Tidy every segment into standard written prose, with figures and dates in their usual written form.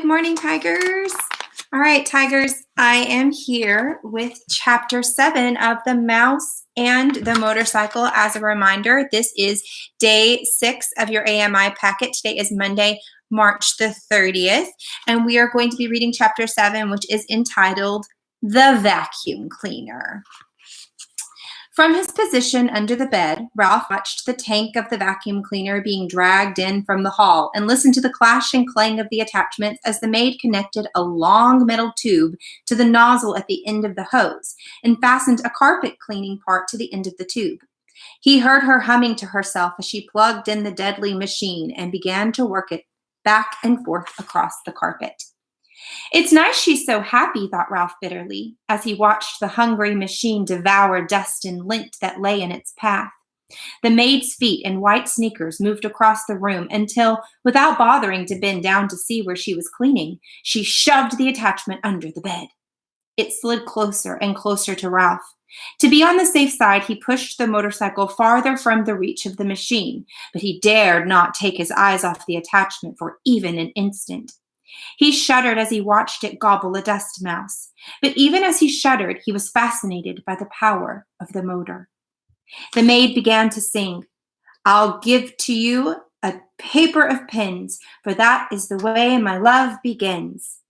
Good morning, Tigers. All right, Tigers, I am here with Chapter 7 of The Mouse and the Motorcycle. As a reminder, this is Day 6 of your AMI packet. Today is Monday, March the 30th, and we are going to be reading Chapter 7, which is entitled The Vacuum Cleaner. From his position under the bed, Ralph watched the tank of the vacuum cleaner being dragged in from the hall and listened to the clash and clang of the attachments as the maid connected a long metal tube to the nozzle at the end of the hose and fastened a carpet cleaning part to the end of the tube. He heard her humming to herself as she plugged in the deadly machine and began to work it back and forth across the carpet. It's nice she's so happy, thought Ralph bitterly, as he watched the hungry machine devour dust and lint that lay in its path. The maid's feet in white sneakers moved across the room until, without bothering to bend down to see where she was cleaning, she shoved the attachment under the bed. It slid closer and closer to Ralph. To be on the safe side, he pushed the motorcycle farther from the reach of the machine, but he dared not take his eyes off the attachment for even an instant. He shuddered as he watched it gobble a dust mouse. But even as he shuddered, he was fascinated by the power of the motor. The maid began to sing, "I'll give to you a paper of pins, for that is the way my love begins."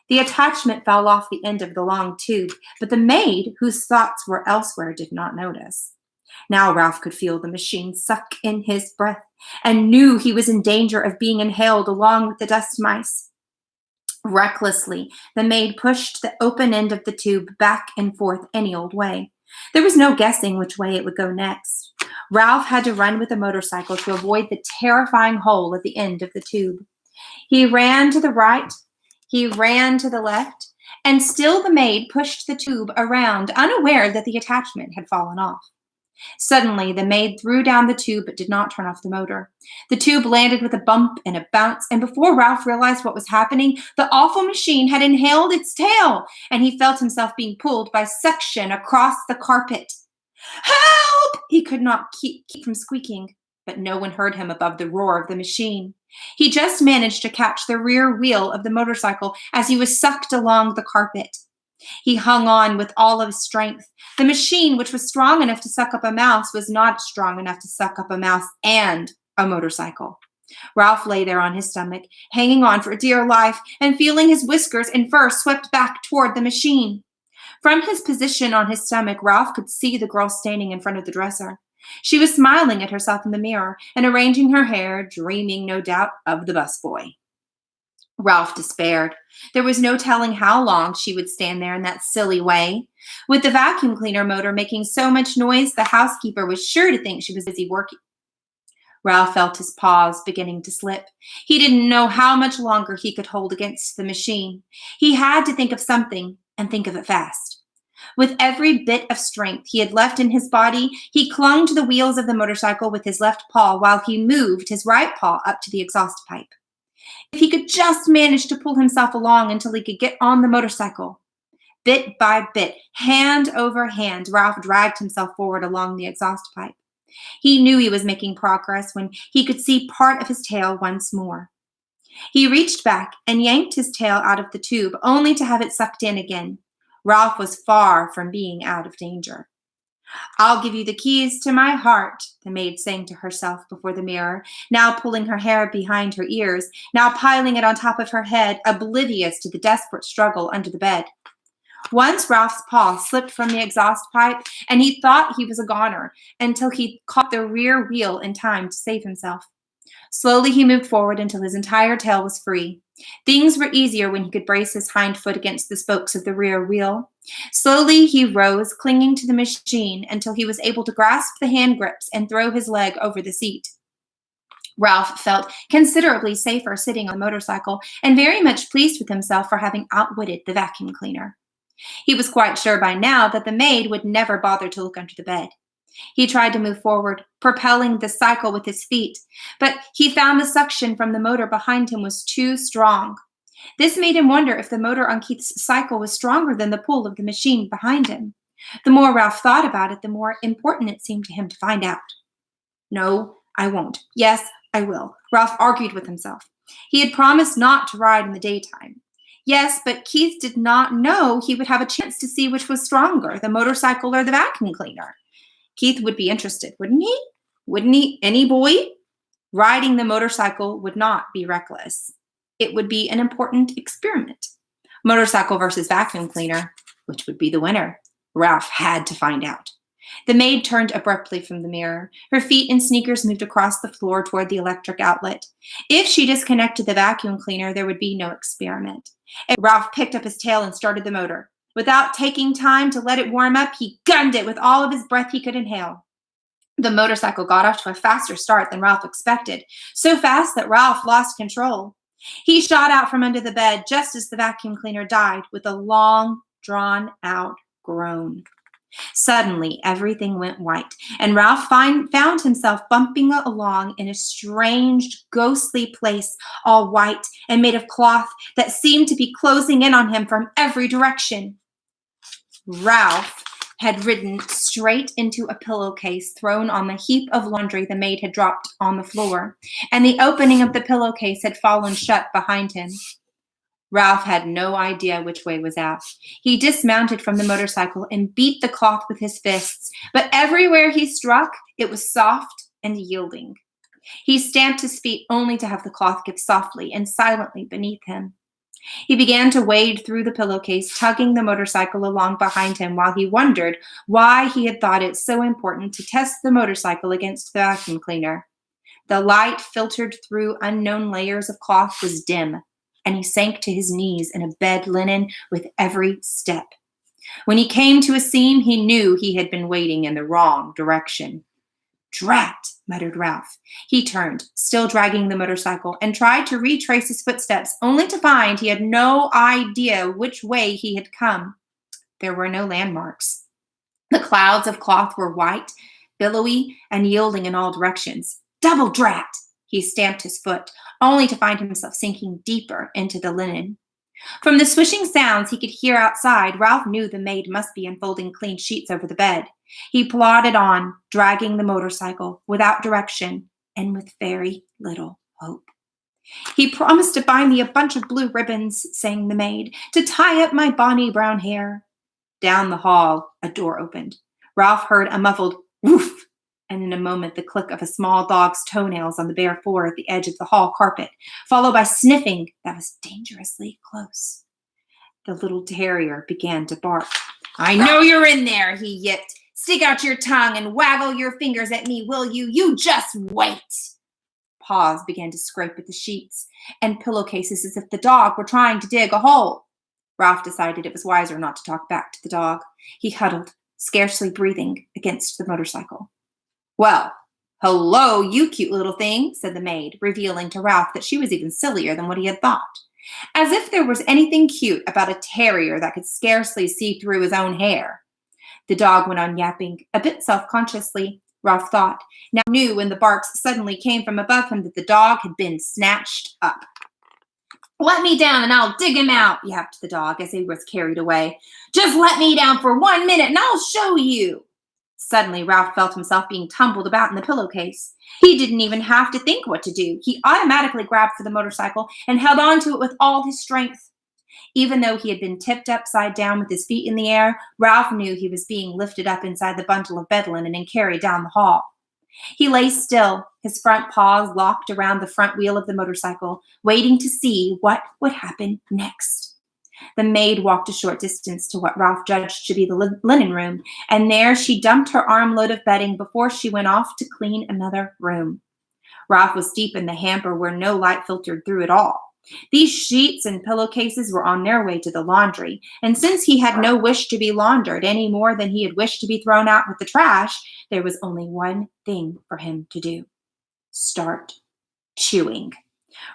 The attachment fell off the end of the long tube, but the maid, whose thoughts were elsewhere, did not notice. Now Ralph could feel the machine suck in his breath and knew he was in danger of being inhaled along with the dust mice. Recklessly, the maid pushed the open end of the tube back and forth any old way. There was no guessing which way it would go next. Ralph had to run with the motorcycle to avoid the terrifying hole at the end of the tube. He ran to the right, he ran to the left, and still the maid pushed the tube around, unaware that the attachment had fallen off. Suddenly, the maid threw down the tube but did not turn off the motor. The tube landed with a bump and a bounce, and before Ralph realized what was happening, the awful machine had inhaled its tail, and he felt himself being pulled by suction across the carpet. "Help!" He could not keep from squeaking, but no one heard him above the roar of the machine. He just managed to catch the rear wheel of the motorcycle as he was sucked along the carpet. He hung on with all of his strength. The machine, which was strong enough to suck up a mouse, was not strong enough to suck up a mouse and a motorcycle. Ralph lay there on his stomach, hanging on for dear life and feeling his whiskers and fur swept back toward the machine. From his position on his stomach, Ralph could see the girl standing in front of the dresser. She was smiling at herself in the mirror and arranging her hair, dreaming, no doubt, of the busboy. Ralph despaired. There was no telling how long she would stand there in that silly way. With the vacuum cleaner motor making so much noise, the housekeeper was sure to think she was busy working. Ralph felt his paws beginning to slip. He didn't know how much longer he could hold against the machine. He had to think of something, and think of it fast. With every bit of strength he had left in his body, he clung to the wheels of the motorcycle with his left paw while he moved his right paw up to the exhaust pipe. If he could just manage to pull himself along until he could get on the motorcycle. Bit by bit, hand over hand, Ralph dragged himself forward along the exhaust pipe. He knew he was making progress when he could see part of his tail once more. He reached back and yanked his tail out of the tube, only to have it sucked in again. Ralph was far from being out of danger. "I'll give you the keys to my heart," the maid sang to herself before the mirror, now pulling her hair behind her ears, now piling it on top of her head, oblivious to the desperate struggle under the bed. Once Ralph's paw slipped from the exhaust pipe, and he thought he was a goner until he caught the rear wheel in time to save himself. Slowly he moved forward until his entire tail was free. Things were easier when he could brace his hind foot against the spokes of the rear wheel. Slowly he rose, clinging to the machine until he was able to grasp the hand grips and throw his leg over the seat. Ralph felt considerably safer sitting on the motorcycle and very much pleased with himself for having outwitted the vacuum cleaner. He was quite sure by now that the maid would never bother to look under the bed. He tried to move forward, propelling the cycle with his feet, but he found the suction from the motor behind him was too strong. This made him wonder if the motor on Keith's cycle was stronger than the pull of the machine behind him. The more Ralph thought about it, the more important it seemed to him to find out. "No, I won't. Yes, I will," Ralph argued with himself. He had promised not to ride in the daytime. Yes, but Keith did not know he would have a chance to see which was stronger, the motorcycle or the vacuum cleaner. Keith would be interested, wouldn't he? Wouldn't he? Any boy? Riding the motorcycle would not be reckless. It would be an important experiment. Motorcycle versus vacuum cleaner, which would be the winner? Ralph had to find out. The maid turned abruptly from the mirror. Her feet in sneakers moved across the floor toward the electric outlet. If she disconnected the vacuum cleaner, there would be no experiment. Ralph picked up his tail and started the motor. Without taking time to let it warm up, he gunned it with all of his breath he could inhale. The motorcycle got off to a faster start than Ralph expected, so fast that Ralph lost control. He shot out from under the bed just as the vacuum cleaner died with a long, drawn-out groan. Suddenly, everything went white, and Ralph found himself bumping along in a strange, ghostly place, all white and made of cloth that seemed to be closing in on him from every direction. Ralph had ridden straight into a pillowcase thrown on the heap of laundry the maid had dropped on the floor, and the opening of the pillowcase had fallen shut behind him. Ralph had no idea which way was out. He dismounted from the motorcycle and beat the cloth with his fists, but everywhere he struck, it was soft and yielding. He stamped his feet only to have the cloth give softly and silently beneath him. He began to wade through the pillowcase, tugging the motorcycle along behind him while he wondered why he had thought it so important to test the motorcycle against the vacuum cleaner. The light filtered through unknown layers of cloth was dim, and he sank to his knees in a bed linen with every step. When he came to a seam, he knew he had been wading in the wrong direction. "Drat," muttered Ralph. He turned, still dragging the motorcycle, and tried to retrace his footsteps, only to find he had no idea which way he had come. There were no landmarks. The clouds of cloth were white, billowy, and yielding in all directions. "Double drat!" He stamped his foot, only to find himself sinking deeper into the linen. From the swishing sounds he could hear outside, Ralph knew the maid must be unfolding clean sheets over the bed. He plodded on, dragging the motorcycle, without direction and with very little hope. "He promised to buy me a bunch of blue ribbons," sang the maid, "to tie up my bonny brown hair." Down the hall, a door opened. Ralph heard a muffled woof, and in a moment the click of a small dog's toenails on the bare floor at the edge of the hall carpet, followed by sniffing that was dangerously close. The little terrier began to bark. "I know you're in there," he yipped. "Stick out your tongue and waggle your fingers at me, will you? You just wait." Paws began to scrape at the sheets and pillowcases as if the dog were trying to dig a hole. Ralph decided it was wiser not to talk back to the dog. He huddled, scarcely breathing, against the motorcycle. "Well, hello, you cute little thing," said the maid, revealing to Ralph that she was even sillier than what he had thought. As if there was anything cute about a terrier that could scarcely see through his own hair. The dog went on yapping, a bit self-consciously, Ralph thought. Now he knew when the barks suddenly came from above him that the dog had been snatched up. "Let me down and I'll dig him out," yapped the dog as he was carried away. "Just let me down for 1 minute and I'll show you." Suddenly, Ralph felt himself being tumbled about in the pillowcase. He didn't even have to think what to do. He automatically grabbed for the motorcycle and held on to it with all his strength. Even though he had been tipped upside down with his feet in the air, Ralph knew he was being lifted up inside the bundle of bed linen and carried down the hall. He lay still, his front paws locked around the front wheel of the motorcycle, waiting to see what would happen next. The maid walked a short distance to what Ralph judged to be the linen room, and there she dumped her armload of bedding before she went off to clean another room. Ralph was deep in the hamper where no light filtered through at all. These sheets and pillowcases were on their way to the laundry, and since he had no wish to be laundered any more than he had wished to be thrown out with the trash, there was only one thing for him to do: start chewing.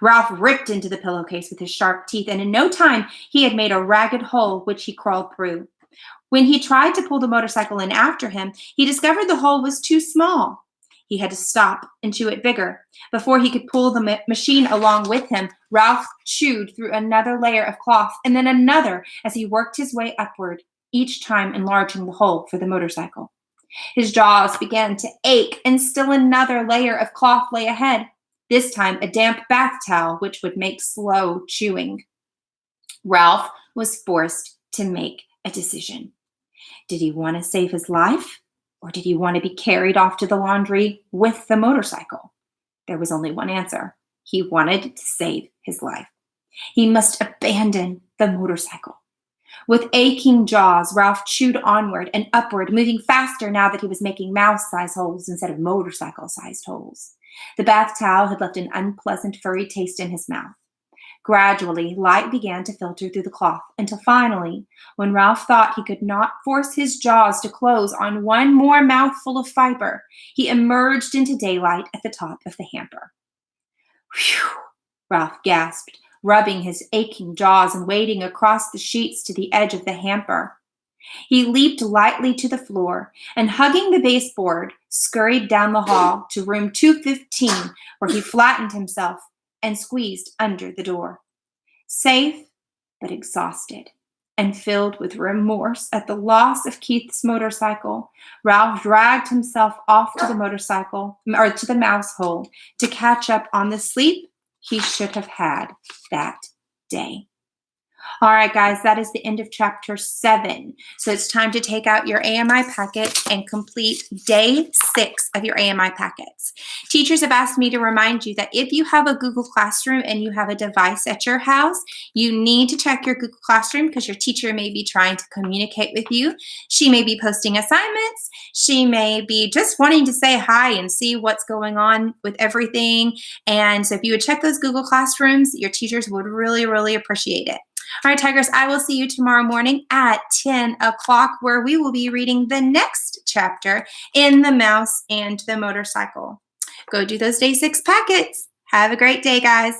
Ralph ripped into the pillowcase with his sharp teeth, and in no time he had made a ragged hole which he crawled through. When he tried to pull the motorcycle in after him, he discovered the hole was too small. He had to stop and chew it bigger. Before he could pull the machine along with him, Ralph chewed through another layer of cloth and then another as he worked his way upward, each time enlarging the hole for the motorcycle. His jaws began to ache, and still another layer of cloth lay ahead. this time a damp bath towel, which would make slow chewing. Ralph was forced to make a decision. Did he want to save his life, or did he want to be carried off to the laundry with the motorcycle? There was only one answer. He wanted to save his life. He must abandon the motorcycle. With aching jaws, Ralph chewed onward and upward, moving faster now that he was making mouse-sized holes instead of motorcycle-sized holes. The bath towel had left an unpleasant, furry taste in his mouth. Gradually, light began to filter through the cloth until finally, when Ralph thought he could not force his jaws to close on one more mouthful of fiber, he emerged into daylight at the top of the hamper. Whew, Ralph gasped, rubbing his aching jaws and wading across the sheets to the edge of the hamper. He leaped lightly to the floor and, hugging the baseboard, scurried down the hall to room 215, where he flattened himself and squeezed under the door. Safe, but exhausted, and filled with remorse at the loss of Keith's motorcycle, Ralph dragged himself off to the motorcycle, or to the mouse hole, to catch up on the sleep he should have had that day. All right, guys, that is the end of chapter 7. So it's time to take out your AMI packet and complete day 6 of your AMI packets. Teachers have asked me to remind you that if you have a Google Classroom and you have a device at your house, you need to check your Google Classroom because your teacher may be trying to communicate with you. She may be posting assignments. She may be just wanting to say hi and see what's going on with everything. And so if you would check those Google Classrooms, your teachers would really, really appreciate it. All right, Tigers, I will see you tomorrow morning at 10 o'clock where we will be reading the next chapter in The Mouse and the Motorcycle. Go do those day 6 packets. Have a great day, guys.